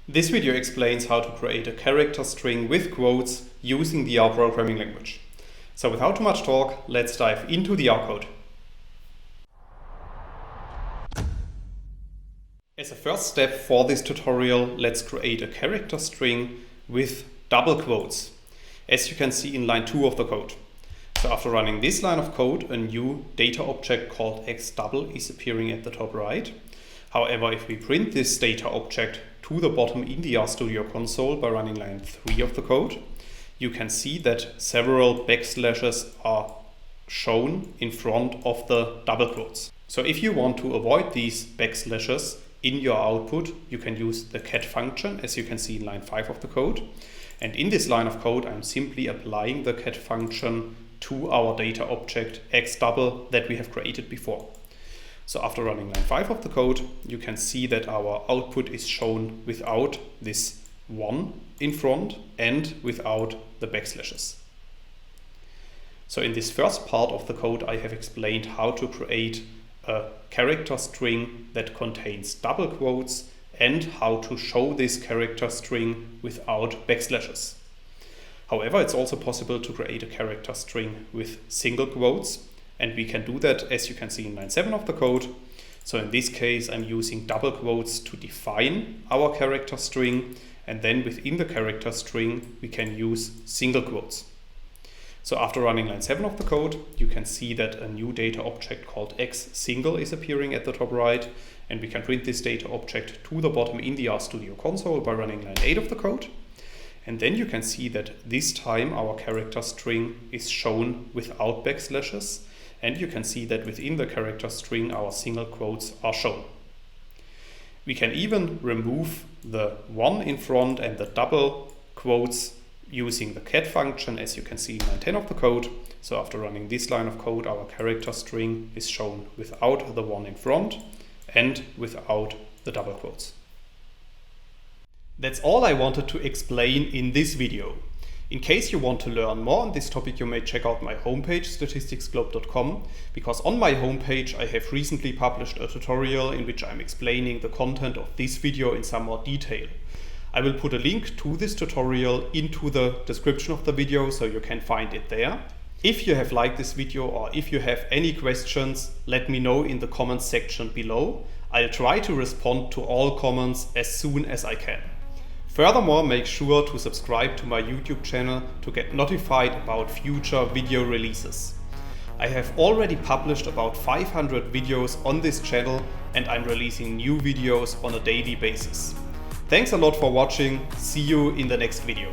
This video explains how to create a character string with quotes using the R programming language. So without too much talk, let's dive into the R code. As a first step for this tutorial, let's create a character string with double quotes, as you can see in line 2 of the code. So after running this line of code, a new data object called xDouble is appearing at the top right. However, if we print this data object to the bottom in the RStudio console by running line 3 of the code, you can see that several backslashes are shown in front of the double quotes. So if you want to avoid these backslashes in your output, you can use the cat function, as you can see in line 5 of the code. And in this line of code, I'm simply applying the cat function to our data object xDouble that we have created before. So after running line 5 of the code, you can see that our output is shown without this 1 in front and without the backslashes. So in this first part of the code, I have explained how to create a character string that contains double quotes and how to show this character string without backslashes. However, it's also possible to create a character string with single quotes, and we can do that as you can see in line 7 of the code. So in this case, I'm using double quotes to define our character string, and then within the character string, we can use single quotes. So after running line 7 of the code, you can see that a new data object called xSingle is appearing at the top right, and we can print this data object to the bottom in the RStudio console by running line 8 of the code. And then you can see that this time our character string is shown without backslashes, and you can see that within the character string our single quotes are shown. We can even remove the 1 in front and the double quotes using the cat function, as you can see in line 10 of the code. So after running this line of code, our character string is shown without the 1 in front and without the double quotes. That's all I wanted to explain in this video. In case you want to learn more on this topic, you may check out my homepage statisticsglobe.com, because on my homepage I have recently published a tutorial in which I'm explaining the content of this video in some more detail. I will put a link to this tutorial into the description of the video so you can find it there. If you have liked this video or if you have any questions, let me know in the comments section below. I'll try to respond to all comments as soon as I can. Furthermore, make sure to subscribe to my YouTube channel to get notified about future video releases. I have already published about 500 videos on this channel, and I'm releasing new videos on a daily basis. Thanks a lot for watching. See you in the next video.